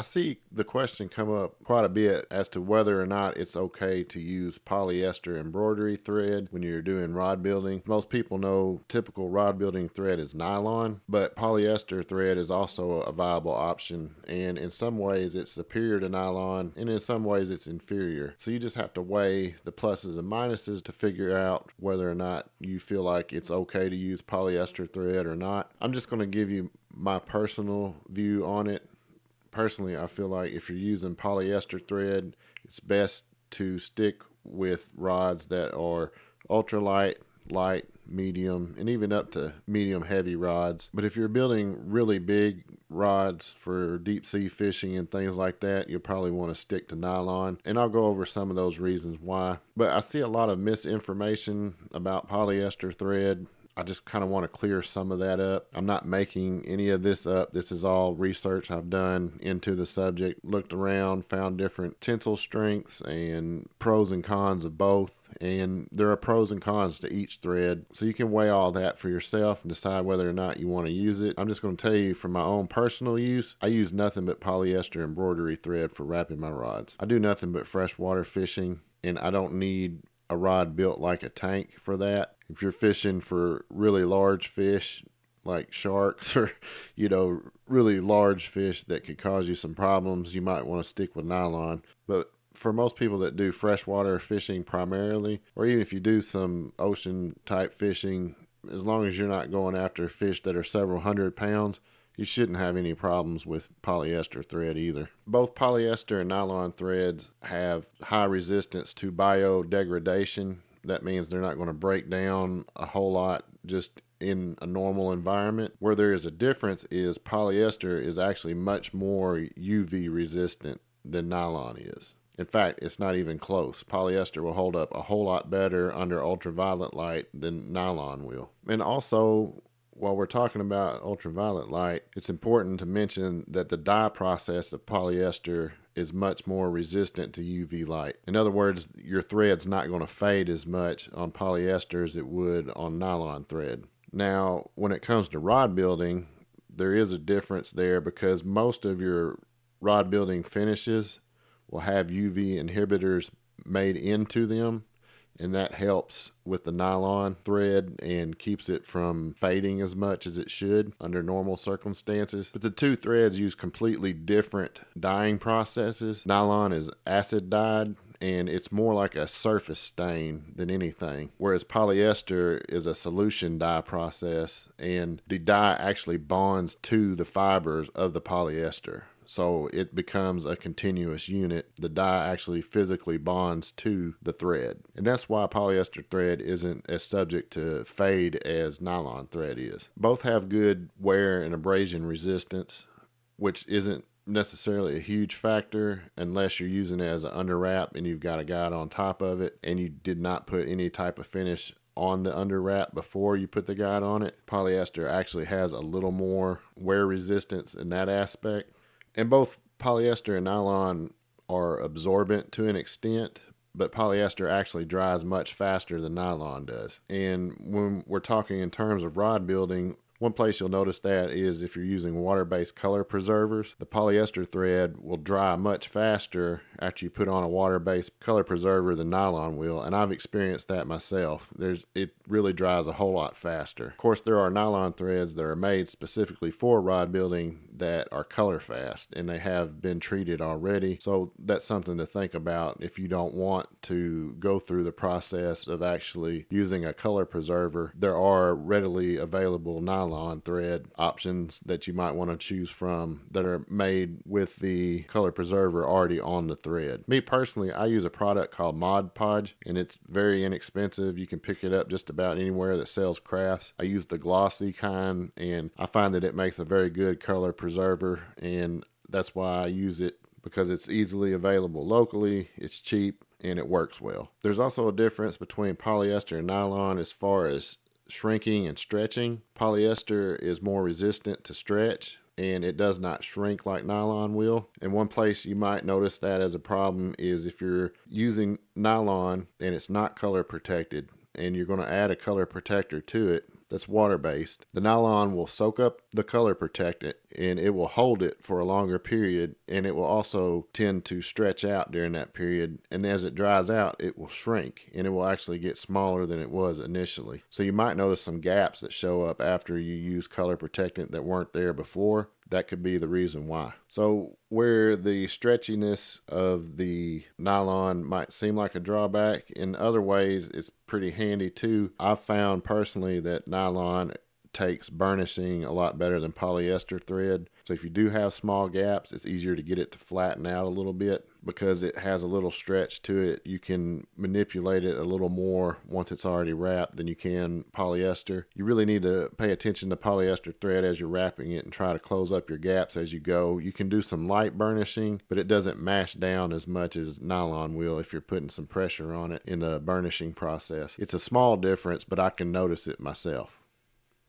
see the question come up quite a bit as to whether or not it's okay to use polyester embroidery thread when you're doing rod building. Most people know typical rod building thread is nylon, but polyester thread is also a viable option, and in some ways it's superior to nylon, and in some ways it's inferior. So you just have to weigh the pluses and minuses to figure out whether or not you feel like it's okay to use polyester thread or not. I'm just going to give you my personal view on it. Personally, I feel like if you're using polyester thread, it's best to stick with rods that are ultralight, light, medium, and even up to medium heavy rods. But if you're building really big rods for deep sea fishing and things like that, you'll probably want to stick to nylon. And I'll go over some of those reasons why. But I see a lot of misinformation about polyester thread. I just kind of want to clear some of that up. I'm not making any of this up. This is all research I've done into the subject, looked around, found different tensile strengths and pros and cons of both. And there are pros and cons to each thread. So you can weigh all that for yourself and decide whether or not you want to use it. I'm just going to tell you from my own personal use, I use nothing but polyester embroidery thread for wrapping my rods. I do nothing but freshwater fishing, and I don't need a rod built like a tank for that. If you're fishing for really large fish like sharks or, really large fish that could cause you some problems, you might want to stick with nylon. But for most people that do freshwater fishing primarily, or even if you do some ocean type fishing, as long as you're not going after fish that are several hundred pounds, you shouldn't have any problems with polyester thread either. Both polyester and nylon threads have high resistance to biodegradation. That means they're not going to break down a whole lot just in a normal environment. Where there is a difference is polyester is actually much more UV resistant than nylon is. In fact, it's not even close. Polyester will hold up a whole lot better under ultraviolet light than nylon will. And also, while we're talking about ultraviolet light, it's important to mention that the dye process of polyester is much more resistant to UV light. In other words, your thread's not going to fade as much on polyester as it would on nylon thread. Now, when it comes to rod building, there is a difference there because most of your rod building finishes will have UV inhibitors made into them, and that helps with the nylon thread and keeps it from fading as much as it should under normal circumstances. But the two threads use completely different dyeing processes. Nylon is acid dyed, and it's more like a surface stain than anything, whereas polyester is a solution dye process, and the dye actually bonds to the fibers of the polyester. So it becomes a continuous unit. The dye actually physically bonds to the thread. And that's why polyester thread isn't as subject to fade as nylon thread is. Both have good wear and abrasion resistance, which isn't necessarily a huge factor unless you're using it as an under wrap and you've got a guide on top of it and you did not put any type of finish on the under wrap before you put the guide on it. Polyester actually has a little more wear resistance in that aspect. And both polyester and nylon are absorbent to an extent, but polyester actually dries much faster than nylon does. And when we're talking in terms of rod building, one place you'll notice that is if you're using water-based color preservers, the polyester thread will dry much faster after you put on a water-based color preserver than nylon will, and I've experienced that myself. It really dries a whole lot faster. Of course, there are nylon threads that are made specifically for rod building that are color fast, and they have been treated already, so that's something to think about if you don't want to go through the process of actually using a color preserver. There are readily available nylon thread options that you might want to choose from that are made with the color preserver already on the thread. Me personally, I use a product called Mod Podge, and it's very inexpensive. You can pick it up just about anywhere that sells crafts. I use the glossy kind, and I find that it makes a very good color preserver, and that's why I use it, because it's easily available locally, it's cheap, and it works well. There's also a difference between polyester and nylon as far as shrinking and stretching. Polyester is more resistant to stretch, and it does not shrink like nylon will. And one place you might notice that as a problem is if you're using nylon and it's not color protected, and you're going to add a color protector to it, that's water-based, the nylon will soak up the color protectant and it will hold it for a longer period, and it will also tend to stretch out during that period, and as it dries out it will shrink and it will actually get smaller than it was initially. So you might notice some gaps that show up after you use color protectant that weren't there before. That could be the reason why. So where the stretchiness of the nylon might seem like a drawback, in other ways it's pretty handy too. I've found personally that nylon takes burnishing a lot better than polyester thread. So if you do have small gaps, it's easier to get it to flatten out a little bit because it has a little stretch to it. You can manipulate it a little more once it's already wrapped than you can polyester. You really need to pay attention to polyester thread as you're wrapping it and try to close up your gaps as you go. You can do some light burnishing, but it doesn't mash down as much as nylon will if you're putting some pressure on it in the burnishing process. It's a small difference, but I can notice it myself.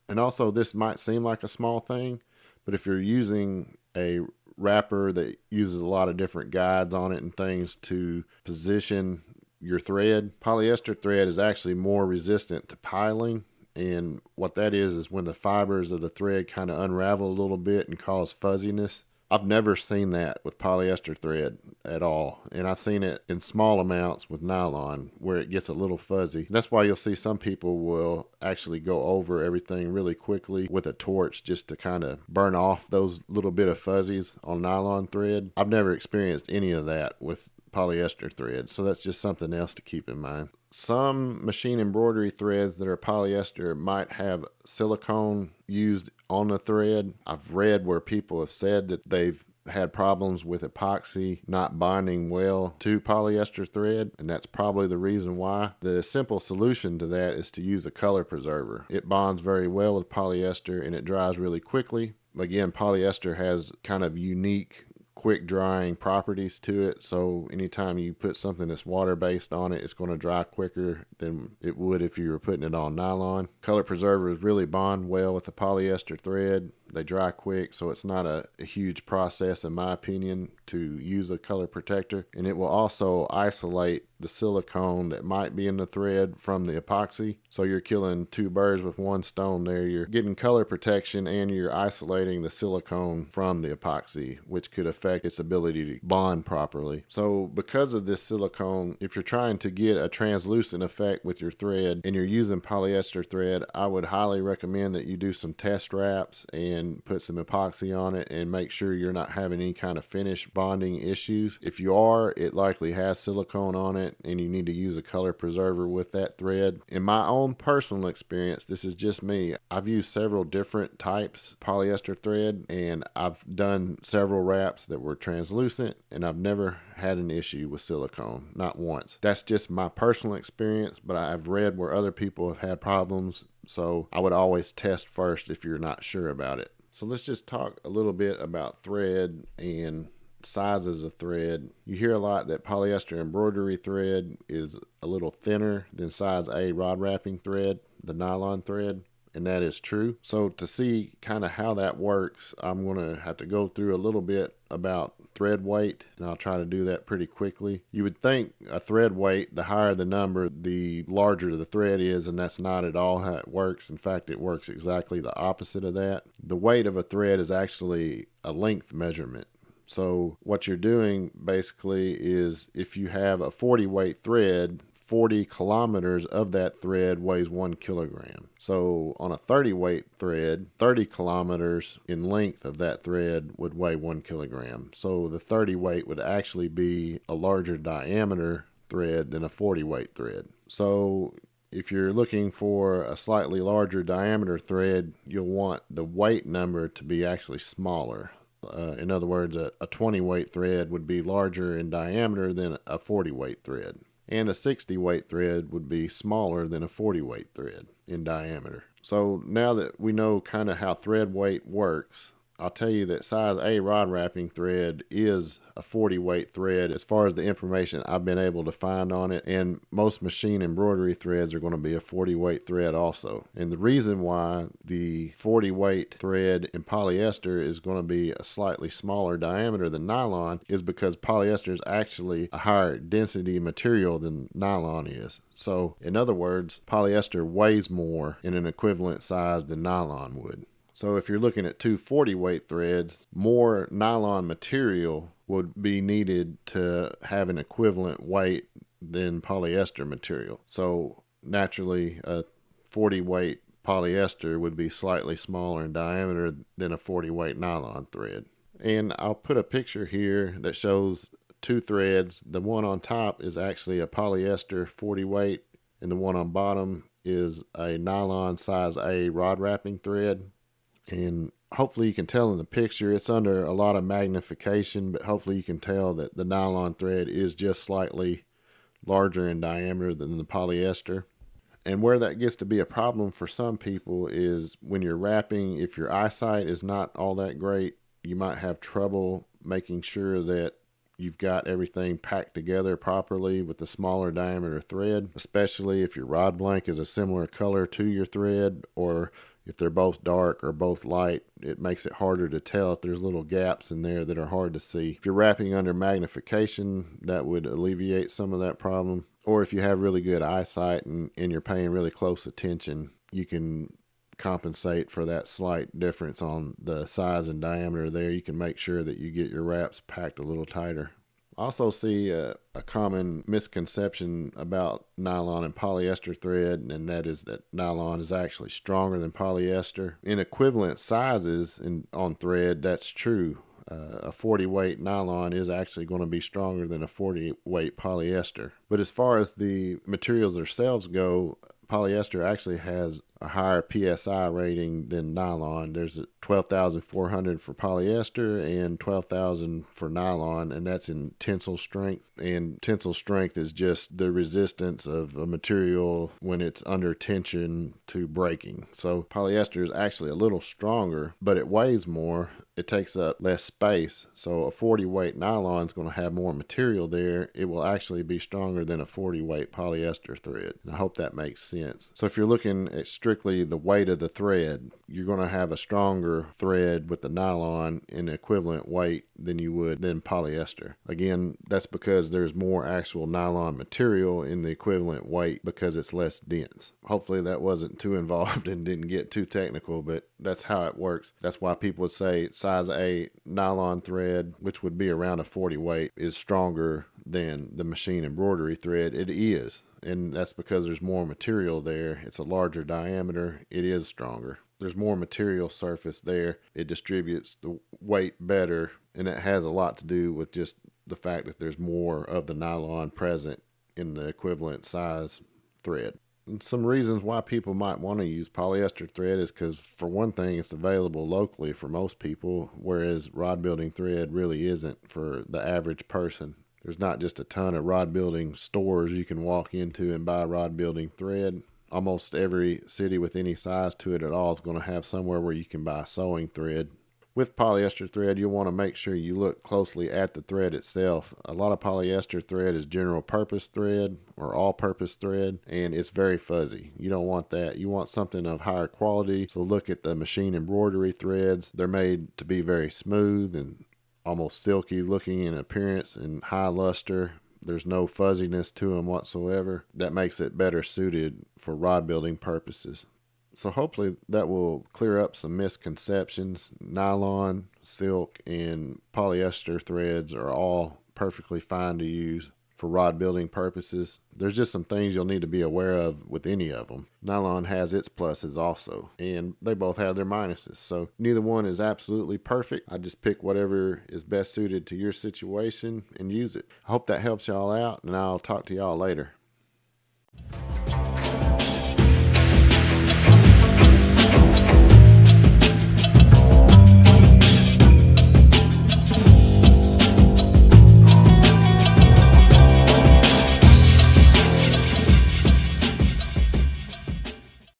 And also, this might seem like a small thing, but if you're using a wrapper that uses a lot of different guides on it and things to position your thread, polyester thread is actually more resistant to piling. And what that is when the fibers of the thread kind of unravel a little bit and cause fuzziness. I've never seen that with polyester thread at all. And I've seen it in small amounts with nylon where it gets a little fuzzy. That's why you'll see some people will actually go over everything really quickly with a torch just to kind of burn off those little bit of fuzzies on nylon thread. I've never experienced any of that with polyester thread, so that's just something else to keep in mind. Some machine embroidery threads that are polyester might have silicone used on the thread. I've read where people have said that they've had problems with epoxy not bonding well to polyester thread, and that's probably the reason why. The simple solution to that is to use a color preserver. It bonds very well with polyester and it dries really quickly. Again, polyester has kind of unique quick drying properties to it, so anytime you put something that's water based on it, it's going to dry quicker than it would if you were putting it on nylon. Color preservers really bond well with the polyester thread. They dry quick, so it's not a huge process in my opinion to use a color protector, and it will also isolate the silicone that might be in the thread from the epoxy. So you're killing two birds with one stone there. You're getting color protection and you're isolating the silicone from the epoxy, which could affect its ability to bond properly. So because of this silicone, if you're trying to get a translucent effect with your thread and you're using polyester thread, I would highly recommend that you do some test wraps and put some epoxy on it and make sure you're not having any kind of finish bonding issues. If you are, it likely has silicone on it and you need to use a color preserver with that thread. In my own personal experience, this is just me, I've used several different types of polyester thread and I've done several wraps that were translucent and I've never had an issue with silicone, not once. That's just my personal experience, but I've read where other people have had problems, so I would always test first if you're not sure about it. So let's just talk a little bit about thread and sizes of thread. You hear a lot that polyester embroidery thread is a little thinner than size A rod wrapping thread, the nylon thread, and that is true. So to see kind of how that works, I'm going to have to go through a little bit about thread weight, and I'll try to do that pretty quickly. You would think a thread weight, the higher the number, the larger the thread is, and that's not at all how it works. In fact, it works exactly the opposite of that. The weight of a thread is actually a length measurement. So what you're doing basically is if you have a 40 weight thread, 40 kilometers of that thread weighs 1 kilogram. So on a 30 weight thread, 30 kilometers in length of that thread would weigh 1 kilogram. So the 30 weight would actually be a larger diameter thread than a 40 weight thread. So if you're looking for a slightly larger diameter thread, you'll want the weight number to be actually smaller. In other words, a 20 weight thread would be larger in diameter than a 40 weight thread. And a 60 weight thread would be smaller than a 40 weight thread in diameter. So now that we know kind of how thread weight works, I'll tell you that size A rod wrapping thread is a 40 weight thread as far as the information I've been able to find on it, and most machine embroidery threads are going to be a 40 weight thread also. And the reason why the 40 weight thread in polyester is going to be a slightly smaller diameter than nylon is because polyester is actually a higher density material than nylon is. So in other words, polyester weighs more in an equivalent size than nylon would. So if you're looking at two 40 weight threads, more nylon material would be needed to have an equivalent weight than polyester material. So naturally, a 40 weight polyester would be slightly smaller in diameter than a 40 weight nylon thread. And I'll put a picture here that shows two threads. The one on top is actually a polyester 40 weight, and the one on bottom is a nylon size A rod wrapping thread. And hopefully you can tell in the picture, it's under a lot of magnification, but hopefully you can tell that the nylon thread is just slightly larger in diameter than the polyester. And where that gets to be a problem for some people is when you're wrapping, if your eyesight is not all that great, you might have trouble making sure that you've got everything packed together properly with the smaller diameter thread, especially if your rod blank is a similar color to your thread, or if they're both dark or both light, it makes it harder to tell if there's little gaps in there that are hard to see. If you're wrapping under magnification, that would alleviate some of that problem. Or if you have really good eyesight and you're paying really close attention, you can compensate for that slight difference on the size and diameter there. You can make sure that you get your wraps packed a little tighter. I also see a common misconception about nylon and polyester thread, and that is that nylon is actually stronger than polyester. In equivalent sizes on thread, that's true. A 40 weight nylon is actually going to be stronger than a 40 weight polyester. But as far as the materials themselves go, polyester actually has a higher PSI rating than nylon. There's a 12,400 for polyester and 12,000 for nylon, and that's in tensile strength. And tensile strength is just the resistance of a material when it's under tension to breaking. So polyester is actually a little stronger, but it weighs more. It takes up less space. So a 40 weight nylon is going to have more material there. It will actually be stronger than a 40 weight polyester thread. And I hope that makes sense. So if you're looking at strictly the weight of the thread, you're going to have a stronger thread with the nylon in equivalent weight than you would than polyester. Again, that's because there's more actual nylon material in the equivalent weight because it's less dense. Hopefully that wasn't too involved and didn't get too technical, but that's how it works. That's why people would say size A nylon thread, which would be around a 40 weight, is stronger than the machine embroidery thread. It is. And that's because there's more material there. It's a larger diameter. It is stronger. There's more material surface there. It distributes the weight better, and it has a lot to do with just the fact that there's more of the nylon present in the equivalent size thread. And some reasons why people might want to use polyester thread is because, for one thing, it's available locally for most people, whereas rod building thread really isn't for the average person. There's not just a ton of rod building stores you can walk into and buy rod building thread. Almost every city with any size to it at all is going to have somewhere where you can buy sewing thread. With polyester thread, you'll want to make sure you look closely at the thread itself. A lot of polyester thread is general purpose thread or all purpose thread, and it's very fuzzy. You don't want that. You want something of higher quality. So look at the machine embroidery threads. They're made to be very smooth and almost silky looking in appearance and high luster. There's no fuzziness to them whatsoever. That makes it better suited for rod building purposes. So hopefully that will clear up some misconceptions. Nylon, silk, and polyester threads are all perfectly fine to use for rod building purposes. There's just some things you'll need to be aware of with any of them. Nylon has its pluses also, and they both have their minuses. So neither one is absolutely perfect. I just pick whatever is best suited to your situation and use it. I hope that helps y'all out, and I'll talk to y'all later.